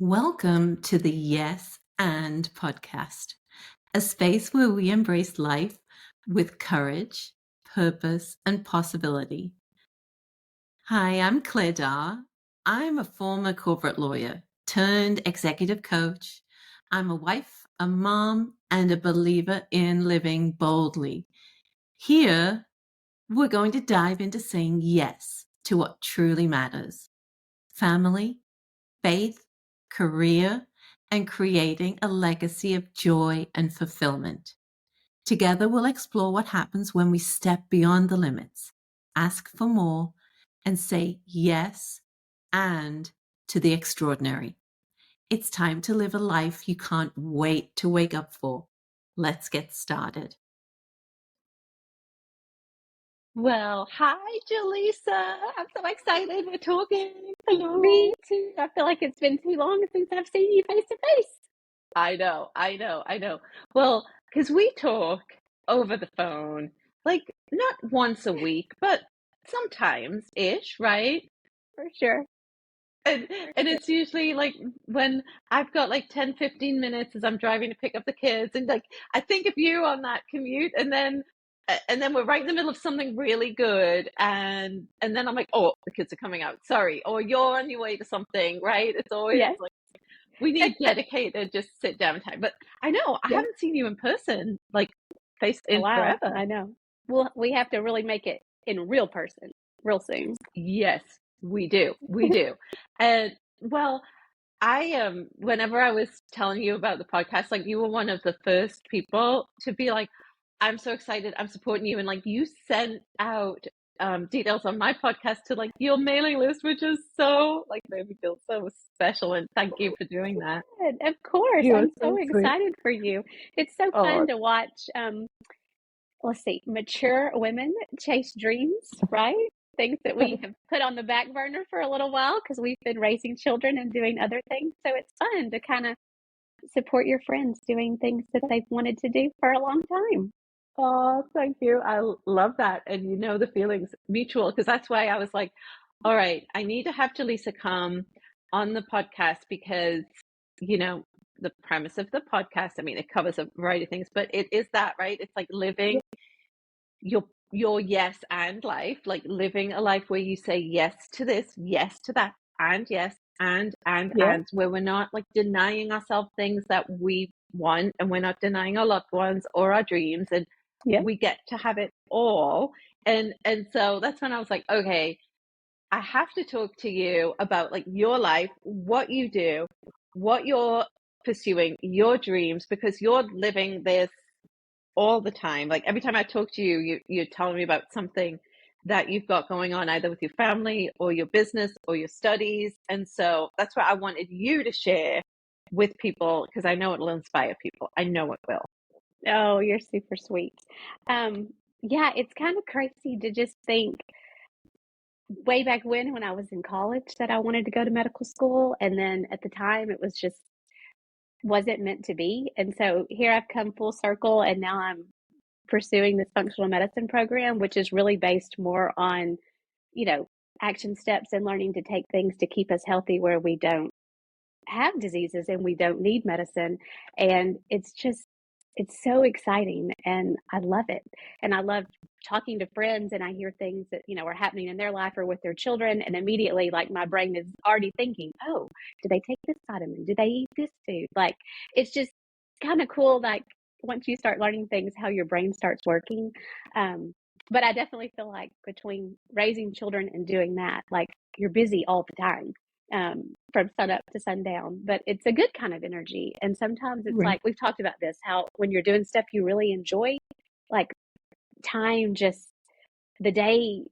Welcome to the Yes and podcast, a space where we embrace life with courage, purpose, and possibility. Hi, I'm Claire Dar. I'm a former corporate lawyer turned executive coach. I'm a wife, a mom, and a believer in living boldly. Here, we're going to dive into saying yes to what truly matters: family, faith, career, and creating a legacy of joy and fulfillment. Together, we'll explore what happens when we step beyond the limits, ask for more, and say yes and to the extraordinary. It's time to live a life you can't wait to wake up for. Let's get started. Well, hi, Jaleesa. I'm so excited we're talking. Hello. Me too. I feel like it's been too long since I've seen you face to face. I know. Well, because we talk over the phone, like not once a week, but sometimes-ish, right? For sure. And it's usually like when I've got like 10, 15 minutes as I'm driving to pick up the kids, and like I think of you on that commute, and then we're right in the middle of something really good, and then I'm like, oh, the kids are coming out, sorry, or you're on your way to something, right? It's always Yes. like we need dedicated just sit down time. But I know I Yes. haven't seen you in person, like face A in while. forever. I know. Well, we have to really make it in real person real soon. Yes, we do. And well, whenever I was telling you about the podcast, like you were one of the first people to be like, I'm so excited, I'm supporting you. And like you sent out details on my podcast to like your mailing list, which is so like made me feel so special. And thank you for doing that. Good. Of course. You are I'm so so sweet. excited for you. It's so Oh, fun to watch let's see, mature women chase dreams, right? Things that we have put on the back burner for a little while because we've been raising children and doing other things. So it's fun to kind of support your friends doing things that they've wanted to do for a long time. oh, thank you. I love that. And you know the feelings mutual, because that's why I was like, all right, I need to have Jaleesa come on the podcast because, you know, the premise of the podcast, I mean, it covers a variety of things, but it is that, right? It's like living your yes and life, like living a life where you say yes to this, yes to that, and yes, Yeah. and where we're not like denying ourselves things that we want, and we're not denying our loved ones or our dreams, and Yeah. we get to have it all. And so that's when I was like, okay, I have to talk to you about like your life, what you do, what you're pursuing, your dreams, because you're living this all the time. Like every time I talk to you, you're telling me about something that you've got going on, either with your family or your business or your studies. And so that's what I wanted you to share with people, because I know it'll inspire people. I know it will. Oh, you're super sweet. Yeah, it's kind of crazy to just think way back when I was in college that I wanted to go to medical school. And then at the time it was just wasn't meant to be. And so here I've come full circle and now I'm pursuing this functional medicine program, which is really based more on, you know, action steps and learning to take things to keep us healthy where we don't have diseases and we don't need medicine. And it's so exciting and I love it. And I love talking to friends and I hear things that, you know, are happening in their life or with their children. And immediately, like, my brain is already thinking, oh, do they take this vitamin? Do they eat this food? Like, it's just kind of cool. Like, once you start learning things, how your brain starts working. But I definitely feel like between raising children and doing that, like, you're busy all the time, from sun up to sundown, but it's a good kind of energy. And sometimes it's Right. like, we've talked about this, how when you're doing stuff you really enjoy, like time just, the day,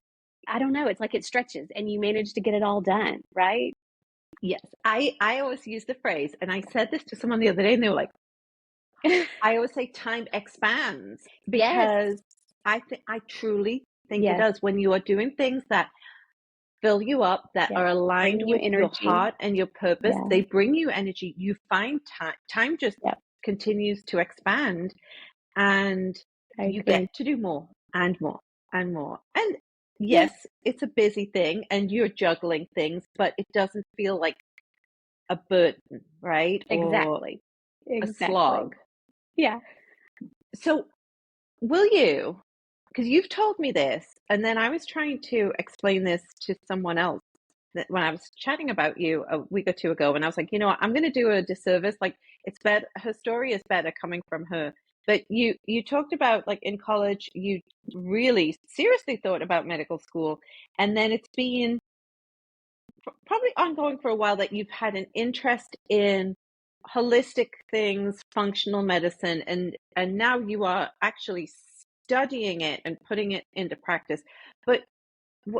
I don't know, it's like it stretches and you manage to get it all done, right? Yes. I always use the phrase, and I said this to someone the other day, and they were like, I always say time expands, Yes. because I truly think it Yes. does. When you are doing things that fill you up, that Yeah. are aligned Bring you with your energy. heart and your purpose, Yeah. they bring you energy. You find time just Yeah. continues to expand, and I you agree. get to do more and more and more. And yes, it's a busy thing and you're juggling things, but it doesn't feel like a burden, right? Or Exactly. a Exactly. slog. Yeah. So will you, because you've told me this, and then I was trying to explain this to someone else that when I was chatting about you a week or two ago, and I was like, you know what, I'm going to do a disservice. Like, it's better, her story is better coming from her. But you talked about, like, in college, you really seriously thought about medical school, and then it's been probably ongoing for a while that you've had an interest in holistic things, functional medicine, and now you are actually studying it and putting it into practice. But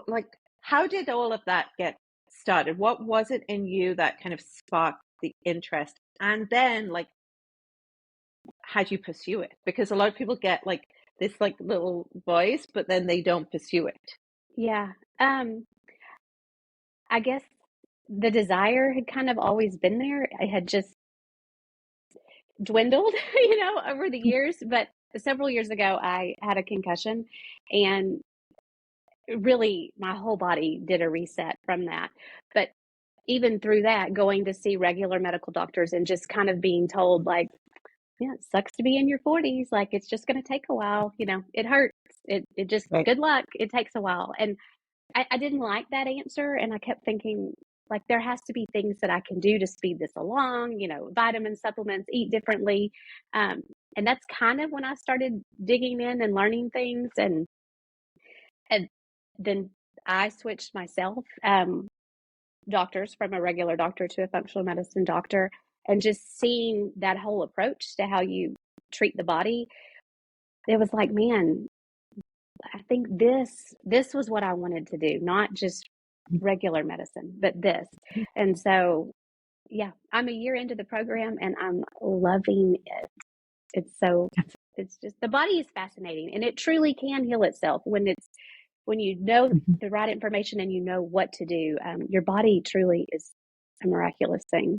like, how did all of that get started? What was it in you that kind of sparked the interest? And then, like, how do you pursue it? Because a lot of people get like this like little voice, but then they don't pursue it. Yeah. I guess the desire had kind of always been there. I had just dwindled, over the years. But several years ago, I had a concussion, and really my whole body did a reset from that. But even through that, going to see regular medical doctors and just kind of being told, like, yeah, it sucks to be in your 40s. Like, it's just going to take a while. It hurts. It just, Right. good luck. It takes a while. And I didn't like that answer. And I kept thinking, like, there has to be things that I can do to speed this along, vitamin supplements, eat differently. And that's kind of when I started digging in and learning things. And then I switched myself, doctors, from a regular doctor to a functional medicine doctor, and just seeing that whole approach to how you treat the body, it was like, man, I think this was what I wanted to do, not just regular medicine, but this. And so, yeah, I'm a year into the program and I'm loving it. It's just, the body is fascinating, and it truly can heal itself when you know the right information and you know what to do. Your body truly is a miraculous thing.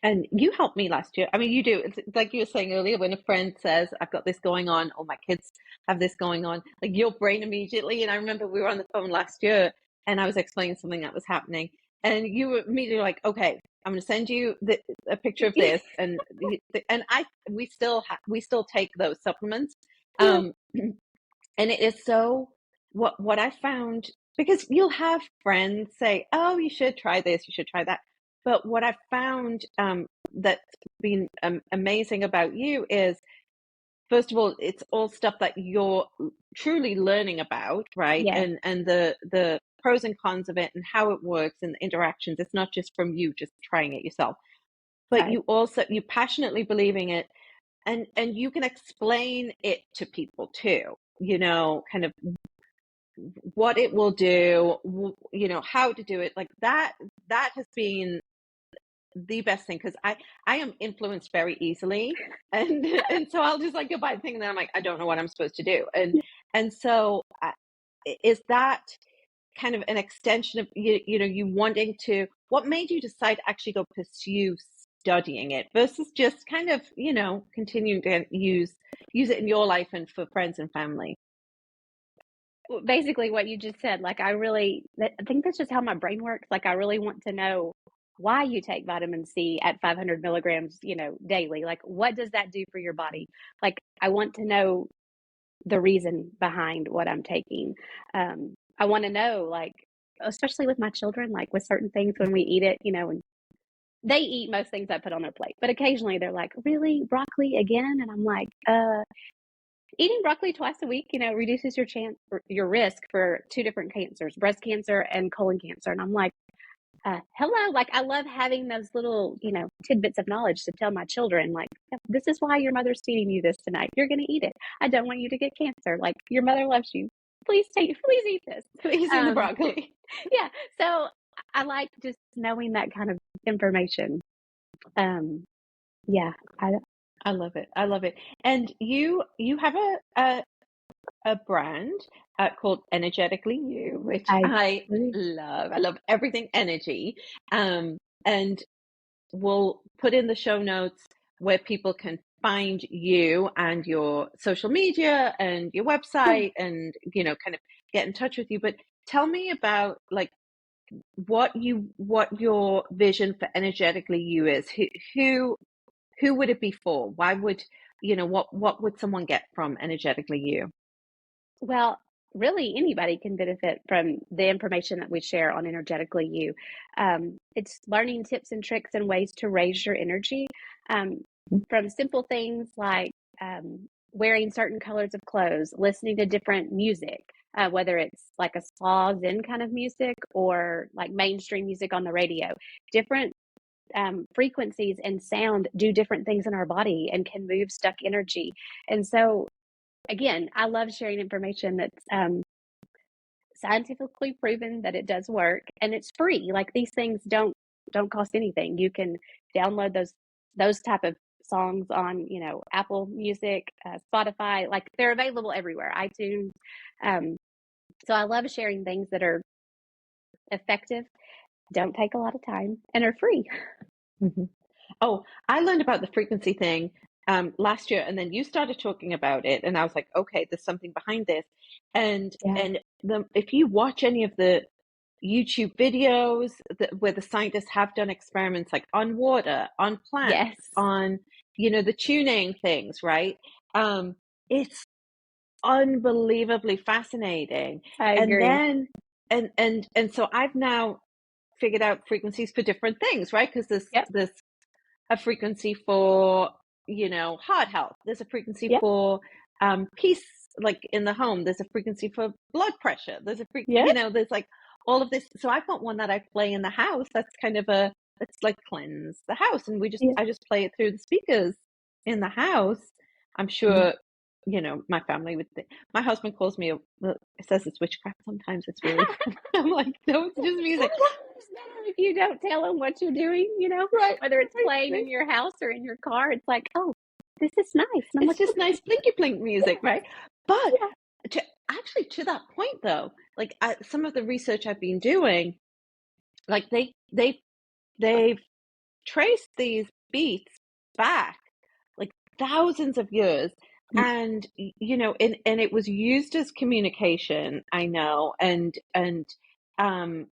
And you helped me last year. I mean, you do. It's like you were saying earlier, when a friend says, I've got this going on, or my kids have this going on, like, your brain immediately. And I remember we were on the phone last year and I was explaining something that was happening. And you were immediately like, okay, I'm going to send you a picture of this. And we still take those supplements. Yeah. And it is so, what I found, because you'll have friends say, oh, you should try this, you should try that. But what I found, that's been amazing about you is, first of all, it's all stuff that you're truly learning about, right? Yes. And the pros and cons of it and how it works and the interactions. It's not just from you just trying it yourself, but Right. you passionately believing it, and you can explain it to people too, kind of what it will do, how to do it, like that. That has been the best thing, because I am influenced very easily, and and so I'll just like go by the thing, and then I'm like, I don't know what I'm supposed to do, and so is that kind of an extension of you wanting to, what made you decide to actually go pursue studying it versus just kind of continuing to use it in your life and for friends and family? Basically what you just said. Like, I think that's just how my brain works. Like, I really want to know why you take vitamin C at 500 milligrams, daily. Like, what does that do for your body? Like, I want to know the reason behind what I'm taking. I want to know, like, especially with my children, like with certain things, when we eat it, and they eat most things I put on their plate, but occasionally they're like, really, broccoli again? And I'm like, eating broccoli twice a week, reduces your risk for two different cancers, breast cancer and colon cancer. And I'm like, hello, like, I love having those little, tidbits of knowledge to tell my children, like, this is why your mother's feeding you this tonight. You're going to eat it. I don't want you to get cancer. Like, your mother loves you. Please eat this. Please eat the broccoli. Yeah. So I like just knowing that kind of information. Yeah, I love it. I love it. And you have a brand called Energetically You, which I I love. I love everything energy. And we'll put in the show notes where people can find you and your social media and your website, and kind of get in touch with you. But tell me about, like, what your vision for Energetically You is. Who would it be for? Why would, what would someone get from Energetically You? Well, really anybody can benefit from the information that we share on Energetically You. It's learning tips and tricks and ways to raise your energy, from simple things like wearing certain colors of clothes, listening to different music, whether it's like a spa zen kind of music or like mainstream music on the radio. Different frequencies and sound do different things in our body and can move stuck energy. And so, again, I love sharing information that's scientifically proven that it does work, and it's free. Like, these things don't cost anything. You can download those type of songs on, Apple Music, Spotify. Like, they're available everywhere, iTunes. So I love sharing things that are effective, don't take a lot of time, and are free. Mm-hmm. Oh, I learned about the frequency thing last year, and then you started talking about it, and I was like, okay, there's something behind this. And Yeah. if you watch any of the YouTube videos where the scientists have done experiments like on water, on plants, Yes. on the tuning things, right? It's unbelievably fascinating. I And agree. then and so I've now figured out frequencies for different things, right? Because Yep. there's a frequency for heart health, there's a frequency Yep. for peace, like in the home, there's a frequency for blood pressure, there's Yep. there's like all of this. So I've got one that I play in the house that's kind of it's like cleanse the house, and Yep. I just play it through the speakers in the house. I'm sure my family would think. My husband calls me says it's witchcraft sometimes. It's really I'm like, no, it's just music. Sometimes it's better if you don't tell them what you're doing, Right, whether it's playing right. in your house or in your car. It's like, oh, this is nice. And I'm It's like, just nice blinky blink music, right? But yeah, to that point though, like some of the research I've been doing, like they've traced these beats back like thousands of years, and and it was used as communication, I know, um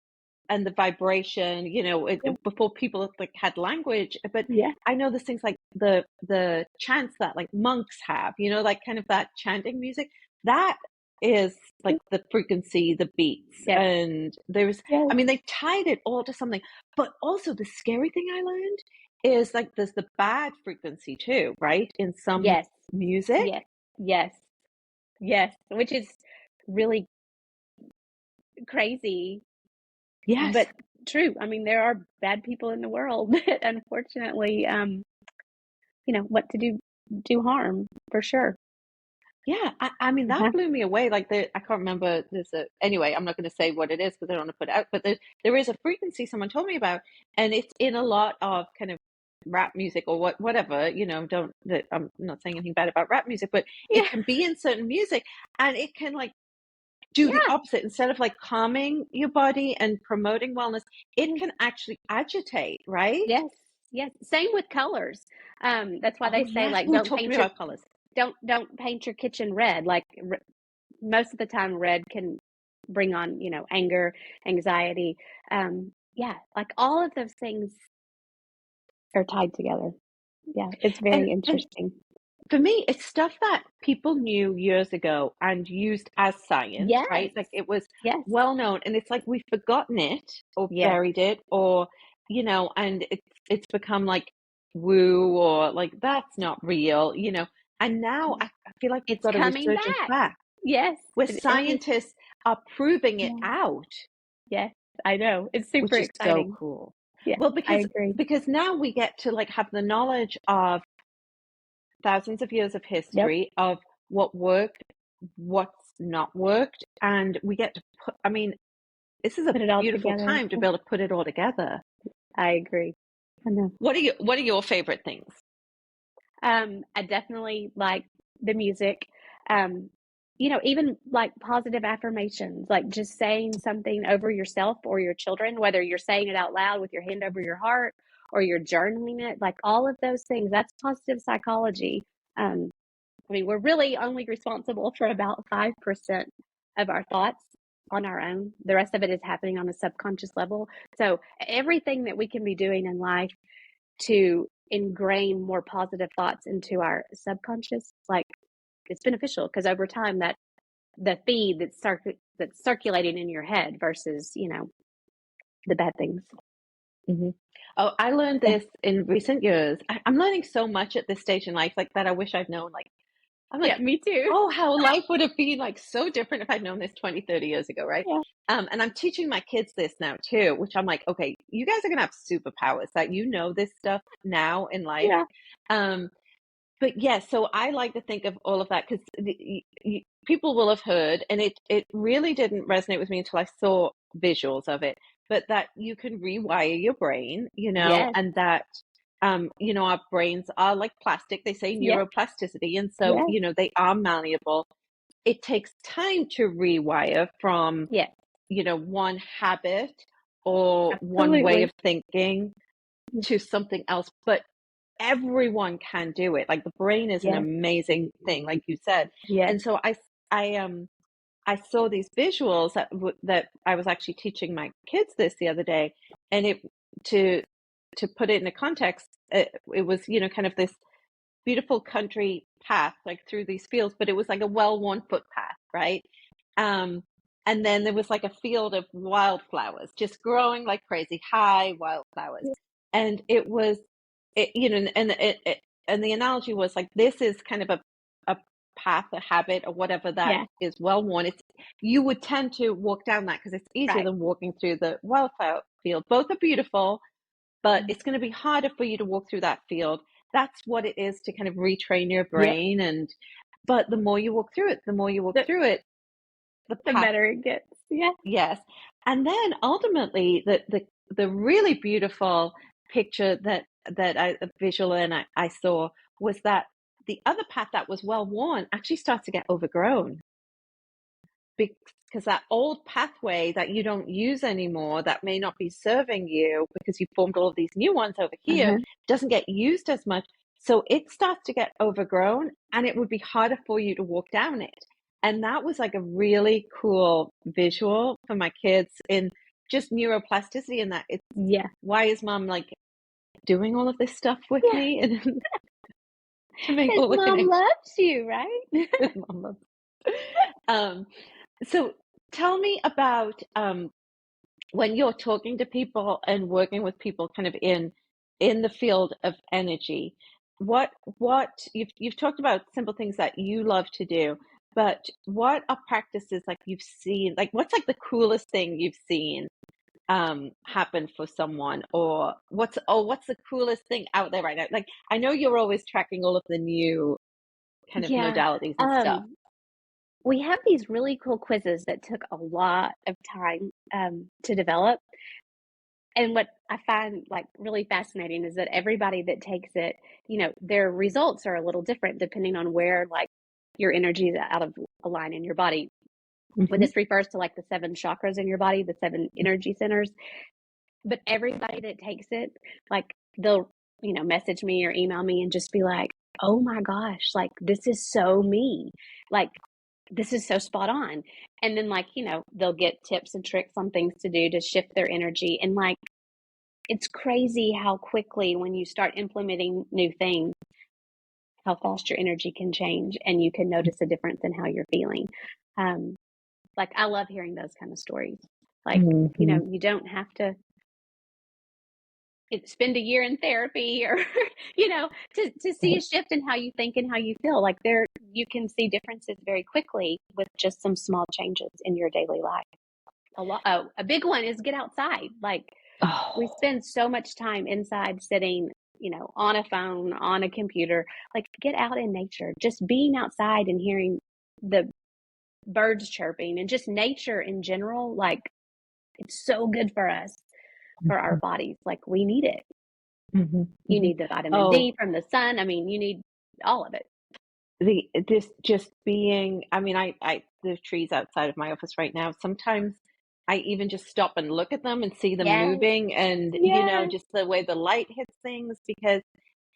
and the vibration, yeah, before people like had language. But yeah, I know there's things like the chants that like monks have, like kind of that chanting music. That is like the frequency, the beats, yeah, and yeah, I mean, they tied it all to something. But also the scary thing I learned is like there's the bad frequency too, right? In some yes, music. yes, yes, yes, which is really crazy, Yes. but true. I mean, there are bad people in the world that unfortunately, what to do harm for sure. Yeah, I mean that Uh-huh. blew me away. Like I can't remember. Anyway, I'm not going to say what it is because I don't want to put it out. But there is a frequency someone told me about, and it's in a lot of kind of rap music or whatever. I'm not saying anything bad about rap music, but Yeah, it can be in certain music, and it can like do the yeah, opposite. Instead of like calming your body and promoting wellness, it yeah. can actually agitate, right? Yes, yes. Same with colors. That's why Oh they say yes. like Oh, talk to me about colors. don't paint your kitchen red. Like most of the time, red can bring on anger, anxiety. Yeah, like all of those things are tied together. Yeah, it's And very and interesting. for me, it's stuff that people knew years ago and used as science, Yes, right? Like it was yes, well known, and it's like we've forgotten it or yes, buried it, or and it's become like woo, or like that's not real, And now yeah. I feel like we've It's got a coming resurgence back. back Yes, where and it is. scientists are proving it Yeah, out, yes, I know. It's super which is so exciting. cool. Yeah, Well, I agree. because now we get to like have the knowledge of thousands of years of Yep, history of what worked, what's not worked, and we get to I mean, this is a put it all beautiful together. time to be able to put it all together. I agree. I know. What are your favorite things? I definitely like the music. Um, even like positive affirmations, like just saying something over yourself or your children, whether you're saying it out loud with your hand over your heart or you're journaling it, like all of those things, that's positive psychology. Um, I mean, we're really only responsible for about 5% of our thoughts. on our own. The rest of it is happening on a subconscious level. So everything that we can be doing in life to ingrain more positive thoughts into our subconscious, like, it's beneficial, because over time that the feed that's circulating in your head versus, the bad things. Mm-hmm. Oh, I learned this in recent years. I'm learning so much at this stage in life, like that I wish I'd known. Like, I'm like, Me too. oh, how life would have been like so different if I'd known this 20, 30 years ago, right? Yeah. And I'm teaching my kids this now too, which I'm like, okay, you guys are gonna have superpowers that this stuff now in life. Yeah. But yeah, so I like to think of all of that because people will have heard, and it really didn't resonate with me until I saw visuals of it, but that you can rewire your brain, Yes. and that, our brains are like plastic. They say Yeah. neuroplasticity, and so, Yeah. they are malleable. It takes time to rewire from, Yeah. one habit or one way Absolutely. of thinking to something else, but everyone can do it. Like the brain is an Yes. amazing thing, like you said. Yes. And so I saw these visuals that I was actually teaching my kids this the other day, and to put it in a context, it was kind of this beautiful country path like through these fields, but it was like a well-worn footpath, right? Um, and then there was like a field of wildflowers just growing like crazy, high wildflowers. And it was, and the analogy was like, this is kind of a path, a habit, or whatever that Yeah. is well worn. You would tend to walk down that because it's easier Right. than walking through the wildflower field. Both are beautiful, but Mhm. it's going to be harder for you to walk through that field. That's what it is to kind of retrain your Yep. brain. But the more you walk through it, the The path, better it gets. Yeah. yes. And then ultimately, the really beautiful picture that a visual and I saw was that the other path that was well worn actually starts to get overgrown, because that old pathway that you don't use anymore, that may not be serving you because you formed all of these new ones over here, Uh-huh. doesn't get used as much. So it starts to get overgrown, and it would be harder for you to walk down it. And that was like a really cool visual for my kids in just neuroplasticity, and that it's, Yeah. why is mom like doing all of this stuff with Yeah. me and to make His all the mom connections. loves you, right? Mom loves. So tell me about when you're talking to people and working with people kind of in the field of energy. What you've talked about simple things that you love to do, but what are practices like you've seen, like what's like the coolest thing you've seen happen for someone, or what's the coolest thing out there right now? Like, I know you're always tracking all of the new kind of Yeah. modalities and stuff. We have these really cool quizzes that took a lot of time to develop. And what I find like really fascinating is that everybody that takes it, their results are a little different depending on where like your energy is out of line in your body. When Mm-hmm. this refers to like the 7 chakras in your body, the 7 energy centers, but everybody that takes it, like they'll, message me or email me and just be like, "Oh my gosh, like this is so me. Like this is so spot on." And then like, they'll get tips and tricks on things to do to shift their energy. And like, it's crazy how quickly when you start implementing new things, how fast your energy can change and you can notice a difference in how you're feeling. Like I love hearing those kind of stories. Like, Mm-hmm. you don't have to spend a year in therapy or, to see a shift in how you think and how you feel. Like you can see differences very quickly with just some small changes in your daily life. A big one is get outside. Like we spend so much time inside sitting, on a phone, on a computer. Like get out in nature. Just being outside and hearing the birds chirping and just nature in general, like it's so good for us, for our bodies. Like we need it. Mm-hmm. You Mm-hmm. need the vitamin Oh, D from the sun. I mean, you need all of it. this just being, I mean, the trees outside of my office right now, sometimes I even just stop and look at them and see them Yes. moving, and Yes. just the way the light hits things, because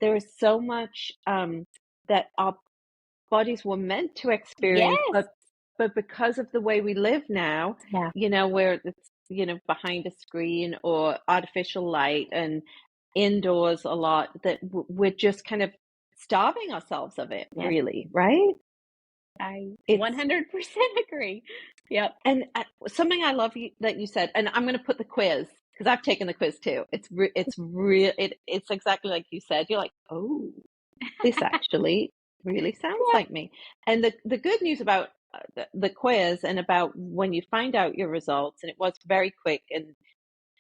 there is so much that our bodies were meant to experience, Yes. but but because of the way we live now, Yeah. where it's, behind a screen or artificial light and indoors a lot, that we're just kind of starving ourselves of it, Yeah. really, right? I It's 100% agree. Yep. and something I love that you said, and I'm going to put the quiz because I've taken the quiz too. It's real. It's exactly like you said. You're like, oh, this actually really sounds Yeah. like me. And the good news about the quiz and about when you find out your results, and it was very quick and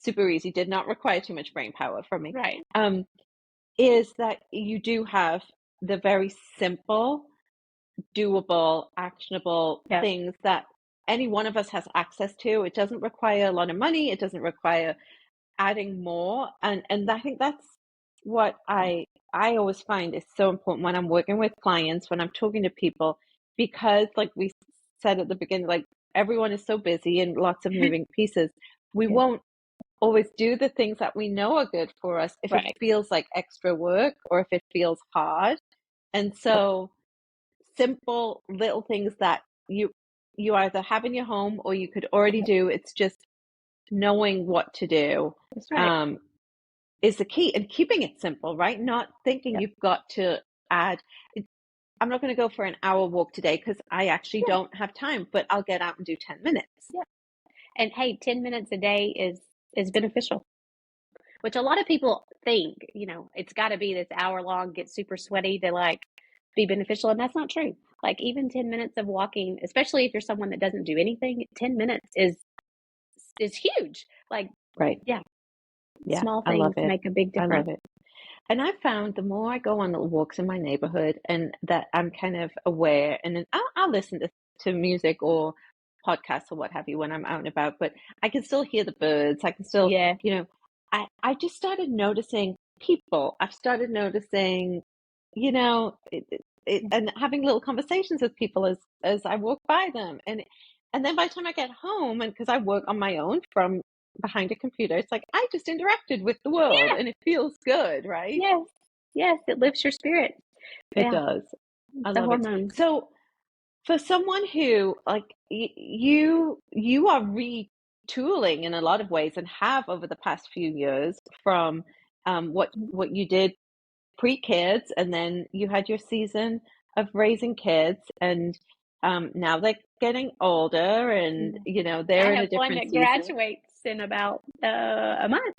super easy, did not require too much brain power from me, Right. is that you do have the very simple, doable, actionable Yep. things that any one of us has access to. It doesn't require a lot of money. It doesn't require adding more. And I think that's what I always find is so important when I'm working with clients, when I'm talking to people, because like we said at the beginning, like everyone is so busy and lots of moving pieces. We Yeah. won't always do the things that we know are good for us if it Right. feels like extra work or if it feels hard. And so simple little things that you either have in your home or you could already do. It's just knowing what to do That's right. is the key, and keeping it simple, right? Not thinking Yep. you've got to add. I'm not going to go for an hour walk today because I actually Yeah. don't have time, but I'll get out and do 10 minutes. Yeah. And hey, 10 minutes a day is beneficial, which a lot of people think, it's got to be this hour long, get super sweaty to like be beneficial. And that's not true. Like even 10 minutes of walking, especially if you're someone that doesn't do anything, 10 minutes is huge. Like, Right. yeah, Yeah, small I love things it. make a big I love difference. it. And I found the more I go on little walks in my neighborhood and that I'm kind of aware, and then I'll listen to music or podcasts or what have you when I'm out and about, but I can still hear the birds. I can still, Yeah. I just started noticing people. I've started noticing, and having little conversations with people as I walk by them. And then by the time I get home, and because I work on my own from behind a computer, it's like I just interacted with the world Yeah. and it feels good, right? Yes. Yes. It lifts your spirit. It Yeah. does. I It's the love it. hormones. So for someone who like you are retooling in a lot of ways and have over the past few years from what you did pre-kids, and then you had your season of raising kids, and now they're getting older, and Mhm. I they're in a have one different that season. graduates in about a month.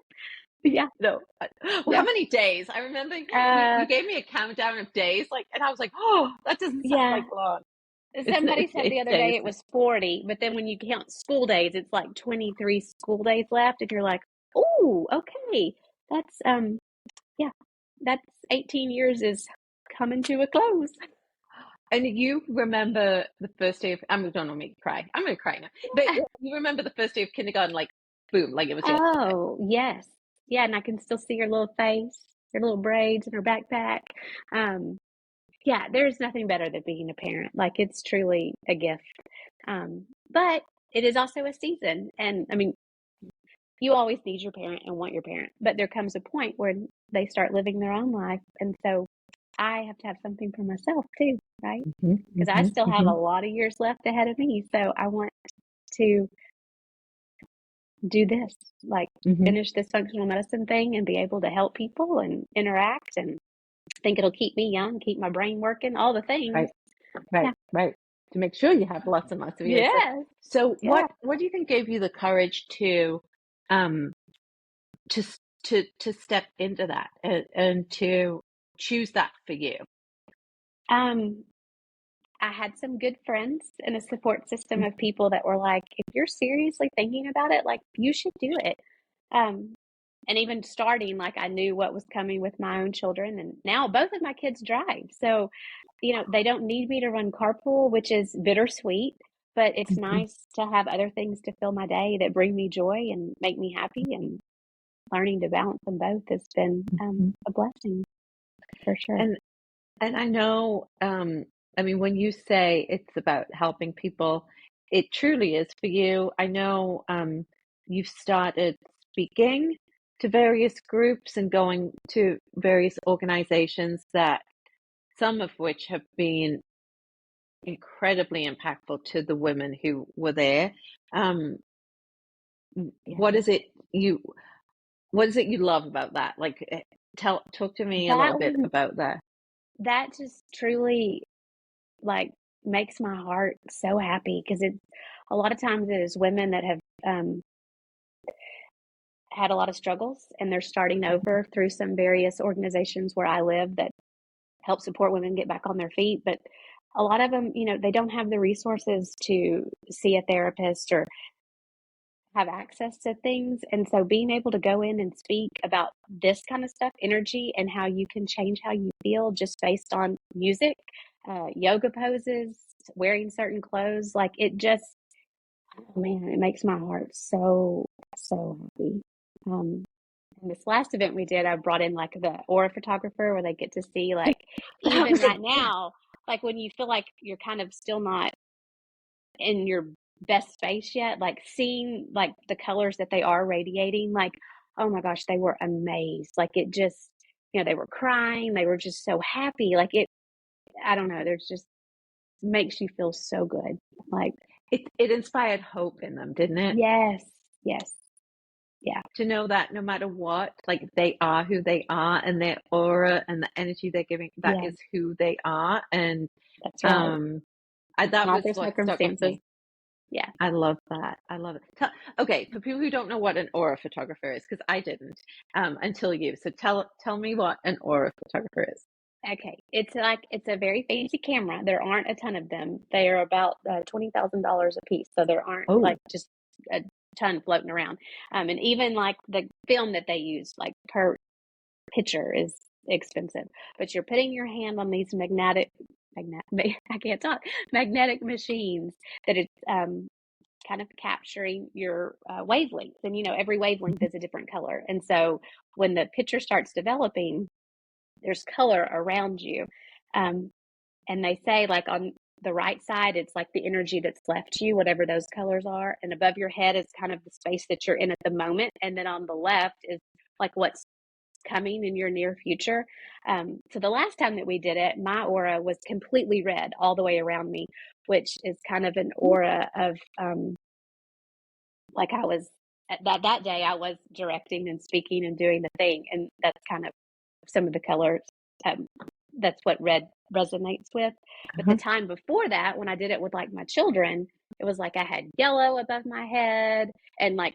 Yeah. No, well, how Yeah. many days? I remember Uh, you gave me a countdown of days, like, and I was like, oh, that doesn't sound yeah. like long. Somebody said the It's other day days it now. was 40, but then when you count school days, it's like 23 school days left, and you're like, "Oh, okay. That's yeah, that's 18 years is coming to a close." And you remember the first day of, I'm gonna make you cry. I'm gonna cry now. But you remember the first day of kindergarten, like boom, like it was yesterday. Oh, yes. Yeah, and I can still see her little face, her little braids in her backpack. Um, yeah, there's nothing better than being a parent. Like it's truly a gift. But it is also a season. And I mean, you always need your parent and want your parent, but there comes a point where they start living their own life. And so I have to have something for myself too, right? Mm-hmm, Because I mm-hmm, still have mm-hmm. a lot of years left ahead of me. So I want to do this, like Mm-hmm. finish this functional medicine thing and be able to help people and interact and think it'll keep me young, keep my brain working, all the things. Right, right, Yeah. right. To make sure you have lots and lots of years. Yes. So Yeah. what do you think gave you the courage um to to step into that and to choose that for you? Um, I had some good friends and a support system of people that were like, if you're seriously thinking about it, like you should do it. Um, and even starting, like I knew what was coming with my own children, and now both of my kids drive. So, they don't need me to run carpool, which is bittersweet, but it's Mhm. nice to have other things to fill my day that bring me joy and make me happy. And learning to balance them both has been Mhm. a blessing for sure. And I know, I mean, when you say it's about helping people, it truly is for you. I know, you've started speaking to various groups and going to various organizations that some of which have been incredibly impactful to the women who were there. What Yeah. is it you love about that? Like, talk to me a little That bit one, about that. that just truly like makes my heart so happy because it's a lot of times it is women that have had a lot of struggles and they're starting over through some various organizations where I live that help support women get back on their feet. But a lot of them, they don't have the resources to see a therapist or have access to things. And so being able to go in and speak about this kind of stuff, energy, and how you can change how you feel just based on music, yoga poses, wearing certain clothes, like it just, oh man, it makes my heart so, so happy. And this last event we did, I brought in like the aura photographer where they get to see like That even was right now, like when you feel like you're kind of still not in your best space yet, like seeing like the colors that they are radiating, like, oh my gosh, they were amazed. Like it just, they were crying, they were just so happy. Like it, I don't know, there's just makes you feel so good. Like, it inspired hope in them, didn't it? yes, yes, yeah, To know that no matter what, like they are who they are, and their aura and the energy they're giving, that yeah, is who they are. And that's right. um that Not was their what stuck with circumstances. me. Yeah. I love that. I love it. Okay, for people who don't know what an aura photographer is, because I didn't until you. So tell me what an aura photographer is. Okay. It's a very fancy camera. There aren't a ton of them. They are about $20,000 a piece. So there aren't Oh, like just a ton floating around. And even like the film that they use, like per picture is expensive. But you're putting your hand on these I can't talk, magnetic machines that it's kind of capturing your wavelengths. And, every wavelength is a different color. And so when the picture starts developing, there's color around you. Um, and they say like on the right side, it's like the energy that's left you, whatever those colors are. And above your head is kind of the space that you're in at the moment. And then on the left is like what's coming in your near future. So the last time that we did it, my aura was completely red all the way around me, which is kind of an aura of like I was that day I was directing and speaking and doing the thing, and that's kind of some of the colors. Um, that's what red resonates with. But the uh-huh. time before that, when I did it with like my children, it was like I had yellow above my head and like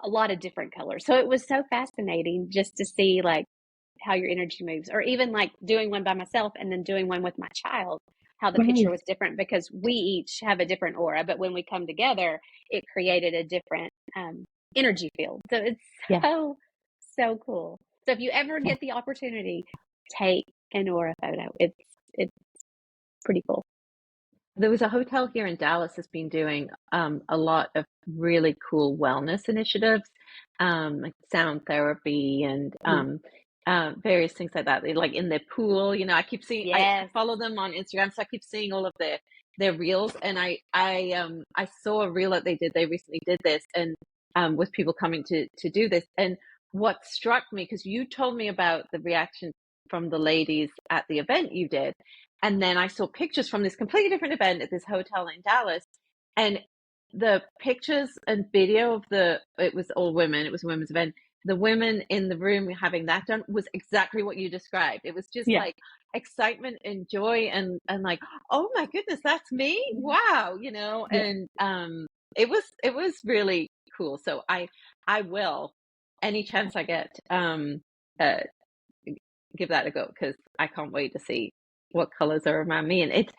a lot of different colors. So it was so fascinating just to see like how your energy moves, or even like doing one by myself and then doing one with my child, how the picture Right. was different because we each have a different aura, but when we come together, it created a different energy field. So it's Yeah. so, so cool. So if you ever Yeah. get the opportunity, take an aura photo. It's pretty cool. There was a hotel here in Dallas that's been doing a lot of really cool wellness initiatives, like sound therapy and Mhm. various things like that. They, like in their pool, I keep seeing. I Yes. follow them on Instagram, so I keep seeing all of their reels. And I saw a reel that they did. They recently did this, and with people coming to do this. And what struck me, because you told me about the reaction from the ladies at the event you did. And then I saw pictures from this completely different event at this hotel in Dallas. And the pictures and video of it was all women, it was a women's event. The women in the room having that done was exactly what you described. It was just Yeah. like excitement and joy and like, oh my goodness, that's me. Wow, Yeah. and it was really cool. So I will, any chance I get, uh give that a go, because I can't wait to see what colors are around me. And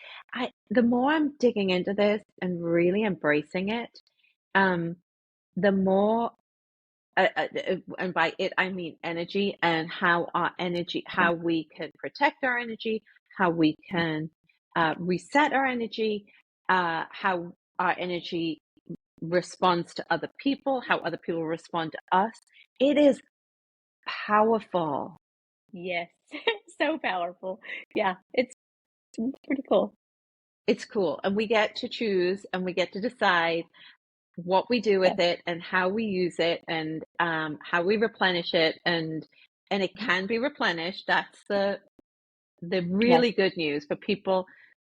the more I'm digging into this and really embracing it, um, the more, and by it I mean energy, and how we can protect our energy, how we can reset our energy, how our energy responds to other people, how other people respond to us. It is powerful. Yes. So powerful. Yeah. It's pretty cool. It's cool. And we get to choose and we get to decide what we do Yeah. with it and how we use it, and how we replenish it, and it can be replenished. That's the Yeah. really good news for people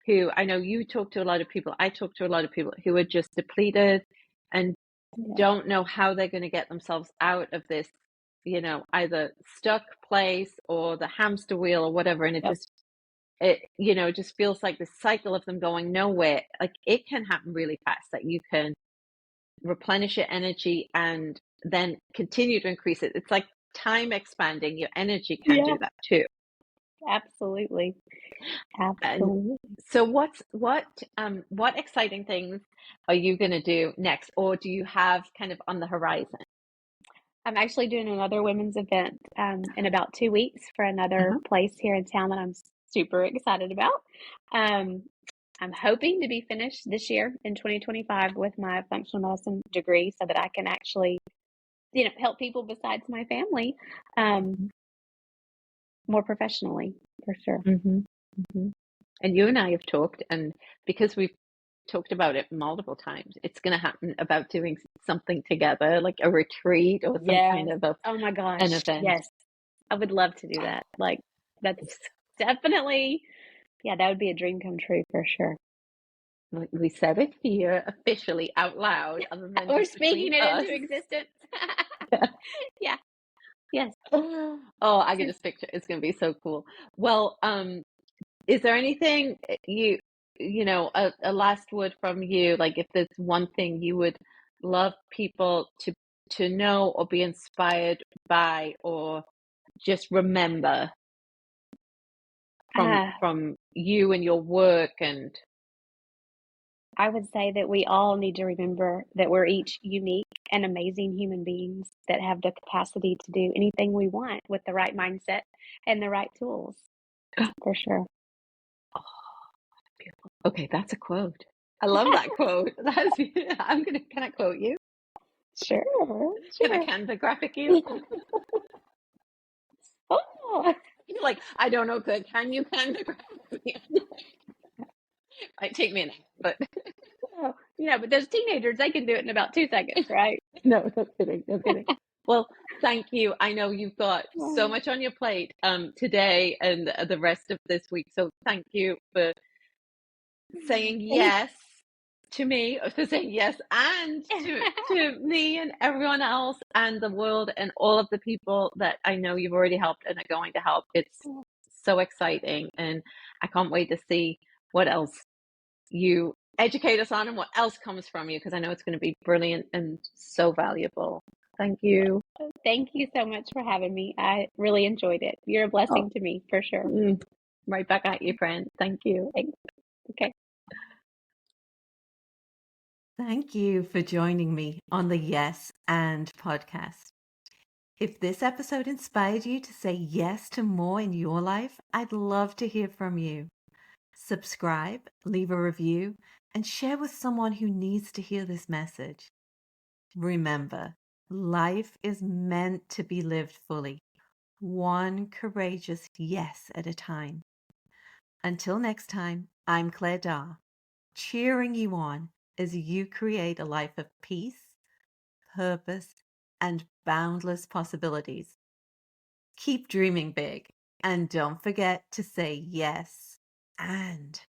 who I know you talk to a lot of people, I talk to a lot of people who are just depleted and Yeah. don't know how they're going to get themselves out of this, either stuck place or the hamster wheel or whatever. And Yep. it just feels like this cycle of them going nowhere. Like it can happen really fast that you can replenish your energy and then continue to increase it. It's like time expanding. Your energy can Yeah, do that too. absolutely. And Absolutely. so what exciting things are you going to do next, or do you have kind of on the horizon? I'm actually doing another women's event in about 2 weeks for another Uh-huh. place here in town that I'm super excited about. Um, I'm hoping to be finished this year in 2025 with my functional medicine degree so that I can actually, help people besides my family more professionally, for sure. Mm-hmm. Mm-hmm. And you and I have talked, and because we've talked about it multiple times, it's going to happen about doing something together, like a retreat or some kind Yes. of Oh my an gosh. event. Yes. I would love to do that. Like, that's definitely, yeah, that would be a dream come true for sure. Like we said it here officially out loud, other than We're just between speaking it us. into existence. Yeah. Yes. Oh, I get this picture. It's going to be so cool. Well, is there anything a last word from you? Like if there's one thing you would love people to know or be inspired by, or just remember Uh, from you and your work and I would say that we all need to remember that we're each unique and amazing human beings that have the capacity to do anything we want with the right mindset and the right tools, for sure. oh, beautiful. Okay, that's a quote. I love that quote. Can I quote you? Sure, Can I sure. Canva graphic you? Oh, You're like, I don't know, can you Canva graphic me? Might take me a minute, but but those teenagers, they can do it in about 2 seconds, right? no, no kidding, no kidding. Well, thank you. I know you've got so Oh, much on your plate today and the rest of this week. So thank you for saying thank yes to me, for saying yes and to me and everyone else and the world and all of the people that I know you've already helped and are going to help. It's so exciting, and I can't wait to see what else you educate us on and what else comes from you, because I know it's going to be brilliant and so valuable. Thank you. Thank you so much for having me. I really enjoyed it. You're a Oh, blessing to me, for sure. right back at you, friend. Thank you. Thanks. Okay. Thank you for joining me on the Yes and podcast. If this episode inspired you to say yes to more in your life, I'd love to hear from you. Subscribe, leave a review, and share with someone who needs to hear this message. Remember, life is meant to be lived fully, one courageous yes at a time. Until next time, I'm Claire Daw, cheering you on as you create a life of peace, purpose, and boundless possibilities. Keep dreaming big, and don't forget to say yes and